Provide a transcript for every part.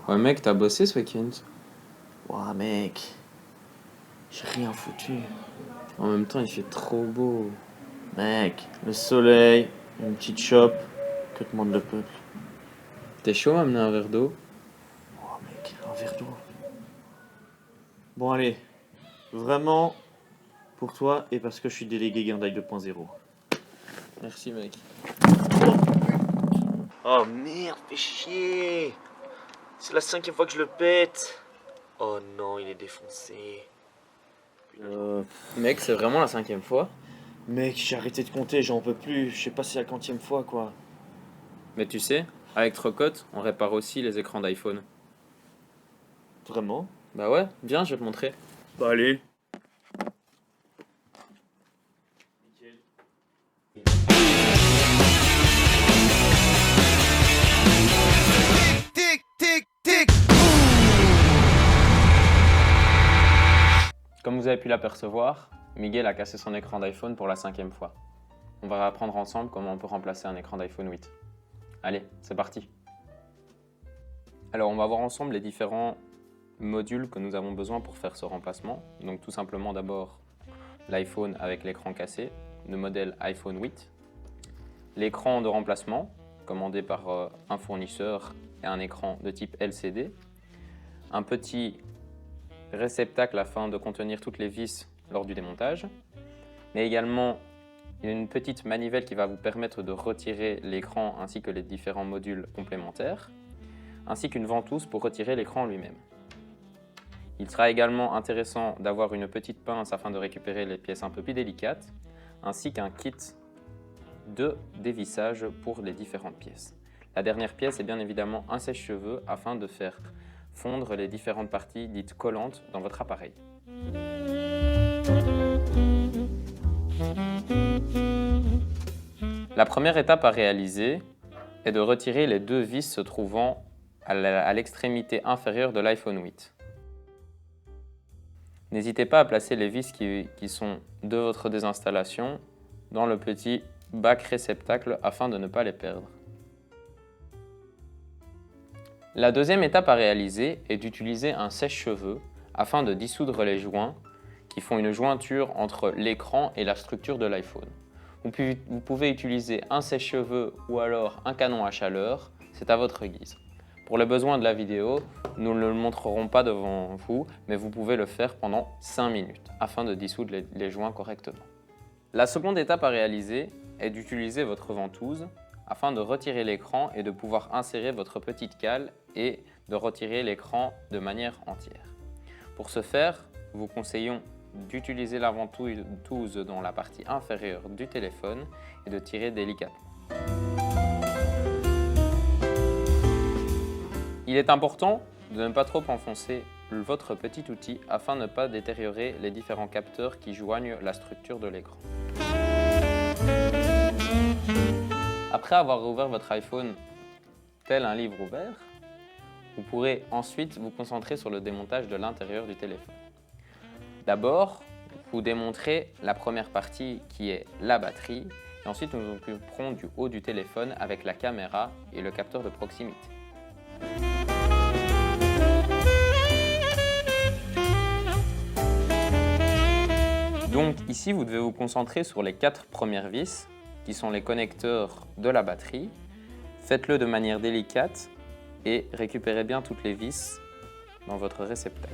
Ouais mec, t'as bossé ce week-end? Ouah mec, j'ai rien foutu. En même temps, il fait trop beau. Mec, le soleil, une petite chope, que demande le peuple? T'es chaud à m'amener un verre d'eau? Oh mec, un verre d'eau. Bon allez, vraiment, pour toi et parce que je suis délégué Guindaille 2.0. Merci mec. Oh merde, fais chier. C'est la 5e fois que je le pète. Oh non, il est défoncé. Mec, c'est vraiment la 5e fois? Mec, j'ai arrêté de compter, j'en peux plus. Je sais pas si c'est la quantième fois quoi. Mais tu sais, avec Trocotte, on répare aussi les écrans d'iPhone. Vraiment? Bah ouais, viens, je vais te montrer. Bah allez. Tic, tic, tic. Comme vous avez pu l'apercevoir, Miguel a cassé son écran d'iPhone pour la 5e fois. On va apprendre ensemble comment on peut remplacer un écran d'iPhone 8. Allez, c'est parti. Alors, on va voir ensemble les différents modules que nous avons besoin pour faire ce remplacement. Donc tout simplement d'abord l'iPhone avec l'écran cassé, le modèle iPhone 8. L'écran de remplacement, commandé par un fournisseur et un écran de type LCD. Un petit réceptacle afin de contenir toutes les vis lors du démontage. Mais également une petite manivelle qui va vous permettre de retirer l'écran ainsi que les différents modules complémentaires. Ainsi qu'une ventouse pour retirer l'écran lui-même. Il sera également intéressant d'avoir une petite pince afin de récupérer les pièces un peu plus délicates, ainsi qu'un kit de dévissage pour les différentes pièces. La dernière pièce est bien évidemment un sèche-cheveux afin de faire fondre les différentes parties dites collantes dans votre appareil. La première étape à réaliser est de retirer les deux vis se trouvant à l'extrémité inférieure de l'iPhone 8. N'hésitez pas à placer les vis qui sont de votre désinstallation dans le petit bac réceptacle afin de ne pas les perdre. La deuxième étape à réaliser est d'utiliser un sèche-cheveux afin de dissoudre les joints qui font une jointure entre l'écran et la structure de l'iPhone. Vous pouvez utiliser un sèche-cheveux ou alors un canon à chaleur, c'est à votre guise. Pour les besoins de la vidéo, nous ne le montrerons pas devant vous, mais vous pouvez le faire pendant 5 minutes afin de dissoudre les joints correctement. La seconde étape à réaliser est d'utiliser votre ventouse afin de retirer l'écran et de pouvoir insérer votre petite cale et de retirer l'écran de manière entière. Pour ce faire, vous conseillons d'utiliser la ventouse dans la partie inférieure du téléphone et de tirer délicatement. Il est important de ne pas trop enfoncer votre petit outil afin de ne pas détériorer les différents capteurs qui joignent la structure de l'écran. Après avoir ouvert votre iPhone tel un livre ouvert, vous pourrez ensuite vous concentrer sur le démontage de l'intérieur du téléphone. D'abord, vous démontrez la première partie qui est la batterie et ensuite nous nous occuperons du haut du téléphone avec la caméra et le capteur de proximité. Donc ici, vous devez vous concentrer sur les 4 premières vis, qui sont les connecteurs de la batterie. Faites-le de manière délicate et récupérez bien toutes les vis dans votre réceptacle.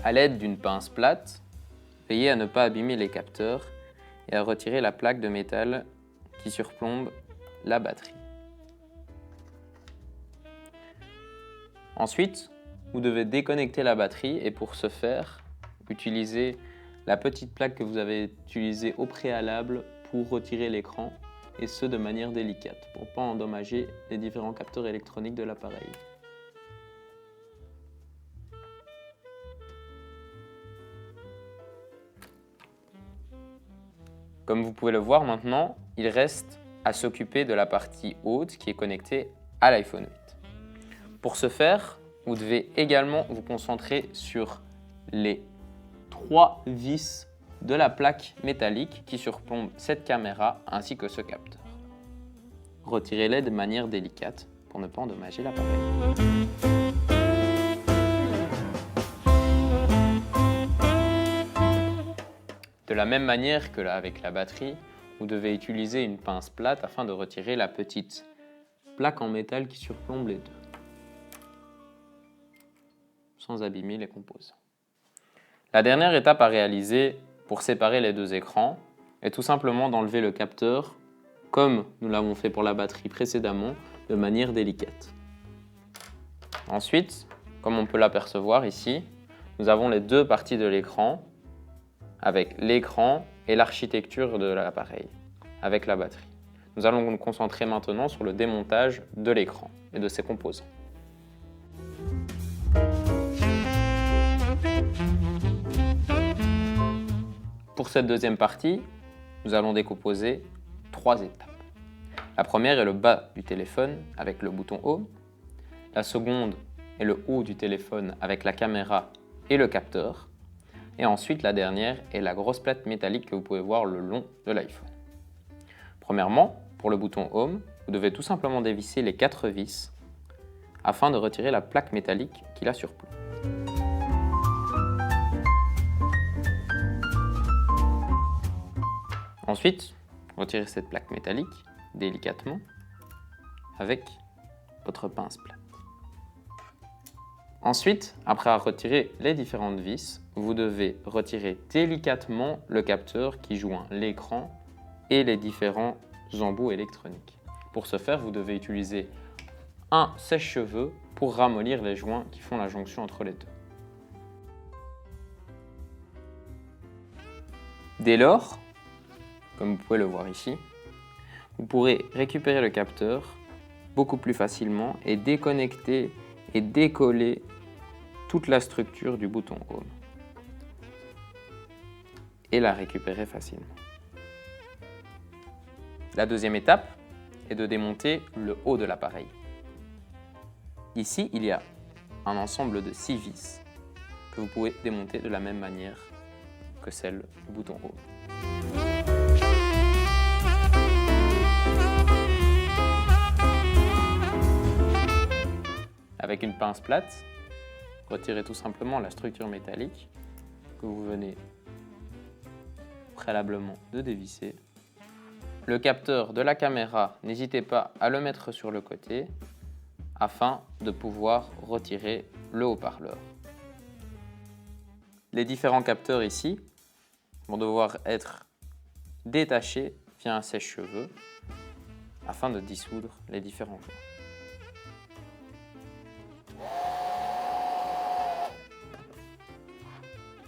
À l'aide d'une pince plate, veillez à ne pas abîmer les capteurs et à retirer la plaque de métal qui surplombe la batterie. Ensuite, vous devez déconnecter la batterie et pour ce faire, utilisez la petite plaque que vous avez utilisée au préalable pour retirer l'écran et ce de manière délicate pour ne pas endommager les différents capteurs électroniques de l'appareil. Comme vous pouvez le voir maintenant, il reste à s'occuper de la partie haute qui est connectée à l'iPhone 8. Pour ce faire, vous devez également vous concentrer sur les 3 vis de la plaque métallique qui surplombe cette caméra ainsi que ce capteur. Retirez-les de manière délicate pour ne pas endommager l'appareil. De la même manière que avec la batterie, vous devez utiliser une pince plate afin de retirer la petite plaque en métal qui surplombe les deux, sans abîmer les composants. La dernière étape à réaliser pour séparer les deux écrans est tout simplement d'enlever le capteur, comme nous l'avons fait pour la batterie précédemment, de manière délicate. Ensuite, comme on peut l'apercevoir ici, nous avons les deux parties de l'écran, avec l'écran et l'architecture de l'appareil, avec la batterie. Nous allons nous concentrer maintenant sur le démontage de l'écran et de ses composants. Pour cette deuxième partie, nous allons décomposer 3 étapes. La première est le bas du téléphone avec le bouton Home. La seconde est le haut du téléphone avec la caméra et le capteur. Et ensuite, la dernière est la grosse plaque métallique que vous pouvez voir le long de l'iPhone. Premièrement, pour le bouton Home, vous devez tout simplement dévisser les 4 vis afin de retirer la plaque métallique qui la surplombe. Ensuite, retirez cette plaque métallique délicatement avec votre pince plate. Ensuite, après avoir retiré les différentes vis, vous devez retirer délicatement le capteur qui joint l'écran et les différents embouts électroniques. Pour ce faire, vous devez utiliser un sèche-cheveux pour ramollir les joints qui font la jonction entre les deux. Dès lors, comme vous pouvez le voir ici, vous pourrez récupérer le capteur beaucoup plus facilement et déconnecter et décoller toute la structure du bouton Home et la récupérer facilement. La deuxième étape est de démonter le haut de l'appareil. Ici, il y a un ensemble de 6 vis que vous pouvez démonter de la même manière que celle du bouton Home. Avec une pince plate, retirez tout simplement la structure métallique que vous venez préalablement de dévisser. Le capteur de la caméra, n'hésitez pas à le mettre sur le côté afin de pouvoir retirer le haut-parleur. Les différents capteurs ici vont devoir être détachés via un sèche-cheveux afin de dissoudre les différents joints.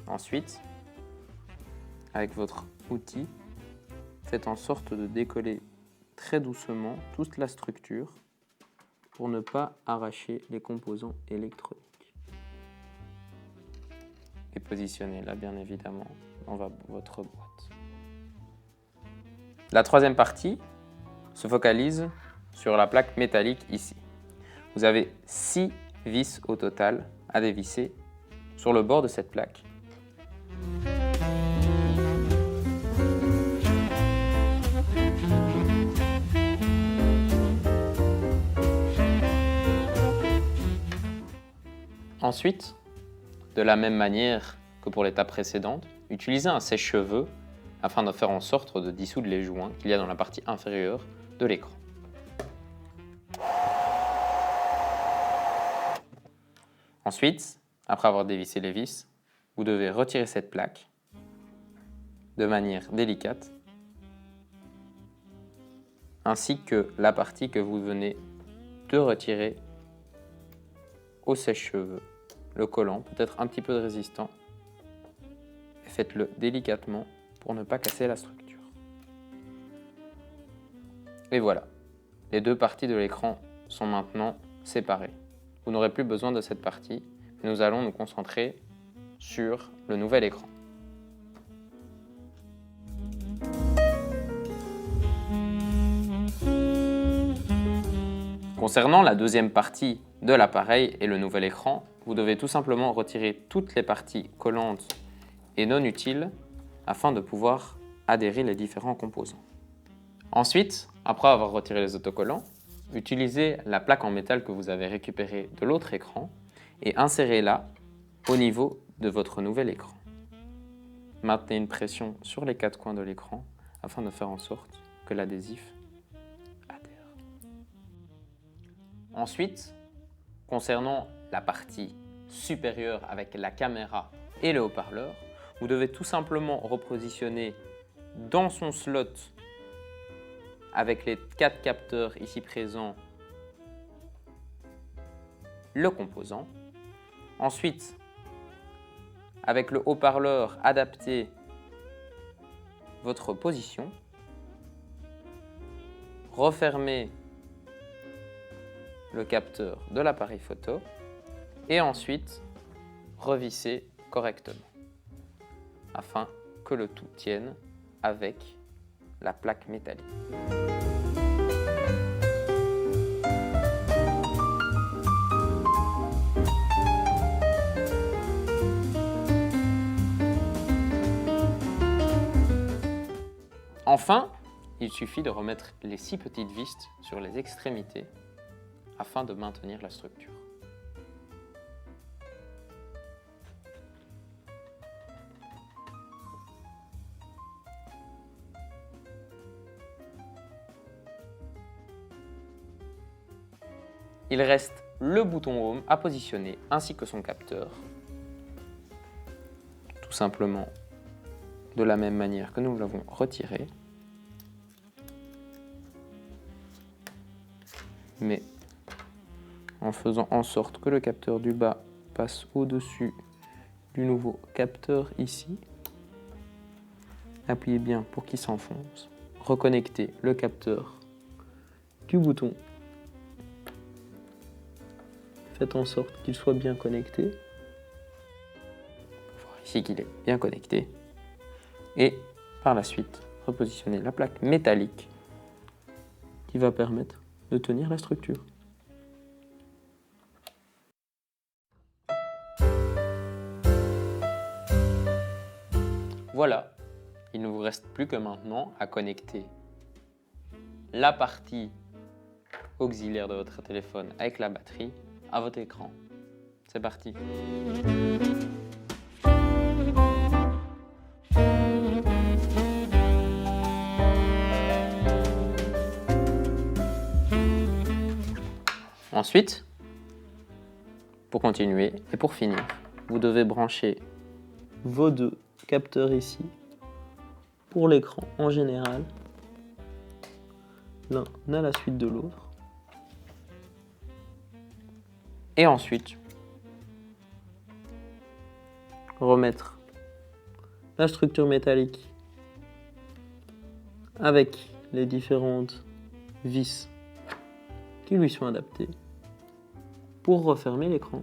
Ensuite, avec votre outil, faites en sorte de décoller très doucement toute la structure pour ne pas arracher les composants électroniques. Et positionnez-la bien évidemment dans votre boîte. La troisième partie se focalise sur la plaque métallique ici. Vous avez 6 vis au total à dévisser sur le bord de cette plaque. Ensuite, de la même manière que pour l'étape précédente, utilisez un sèche-cheveux afin de faire en sorte de dissoudre les joints qu'il y a dans la partie inférieure de l'écran. Ensuite, après avoir dévissé les vis, vous devez retirer cette plaque de manière délicate, ainsi que la partie que vous venez de retirer au sèche-cheveux, le collant, peut-être un petit peu de résistant, et faites-le délicatement pour ne pas casser la structure. Et voilà, les deux parties de l'écran sont maintenant séparées. Vous n'aurez plus besoin de cette partie, mais nous allons nous concentrer sur le nouvel écran. Concernant la deuxième partie de l'appareil et le nouvel écran, vous devez tout simplement retirer toutes les parties collantes et non utiles afin de pouvoir adhérer les différents composants. Ensuite, après avoir retiré les autocollants, utilisez la plaque en métal que vous avez récupérée de l'autre écran et insérez-la au niveau de votre nouvel écran. Maintenez une pression sur les 4 coins de l'écran afin de faire en sorte que l'adhésif adhère. Ensuite, concernant la partie supérieure avec la caméra et le haut-parleur, vous devez tout simplement repositionner dans son slot avec les 4 capteurs ici présents le composant. Ensuite, avec le haut-parleur, adaptez votre position. Refermez le capteur de l'appareil photo et ensuite revissez correctement afin que le tout tienne avec la plaque métallique. Enfin, il suffit de remettre les 6 petites vis sur les extrémités afin de maintenir la structure. Il reste le bouton Home à positionner ainsi que son capteur. Tout simplement de la même manière que nous l'avons retiré. Mais en faisant en sorte que le capteur du bas passe au-dessus du nouveau capteur ici. Appuyez bien pour qu'il s'enfonce. Reconnectez le capteur du bouton. Faites en sorte qu'il soit bien connecté. On voit ici qu'il est bien connecté. Et par la suite, repositionnez la plaque métallique qui va permettre de tenir la structure. Voilà, il ne vous reste plus que maintenant à connecter la partie auxiliaire de votre téléphone avec la batterie à votre écran. C'est parti. Ensuite, pour continuer et pour finir, vous devez brancher vos 2 capteurs ici pour l'écran en général, l'un à la suite de l'autre. Et ensuite, remettre la structure métallique avec les différentes vis qui lui sont adaptées pour refermer l'écran.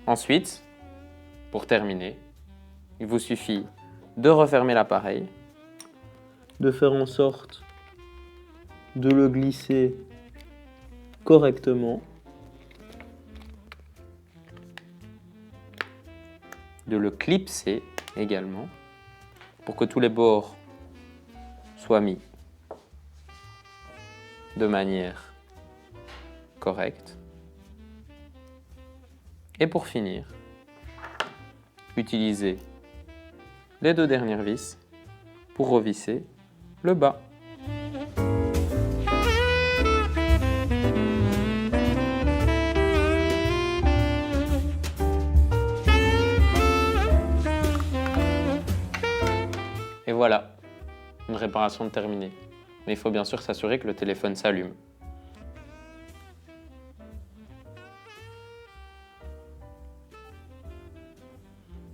Ensuite, pour terminer, il vous suffit de refermer l'appareil, de faire en sorte de le glisser correctement, de le clipser également pour que tous les bords soient mis de manière correcte. Et pour finir, utilisez les 2 dernières vis pour revisser le bas. Et voilà, une réparation terminée. Mais il faut bien sûr s'assurer que le téléphone s'allume.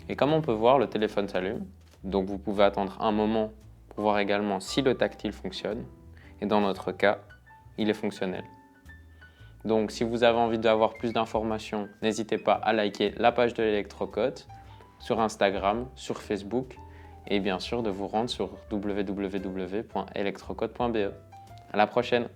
Et comme on peut voir, le téléphone s'allume. Donc vous pouvez attendre un moment pour voir également si le tactile fonctionne. Et dans notre cas, il est fonctionnel. Donc si vous avez envie d'avoir plus d'informations, n'hésitez pas à liker la page de l'Electrocote sur Instagram, sur Facebook et bien sûr de vous rendre sur www.electrocote.be. À la prochaine!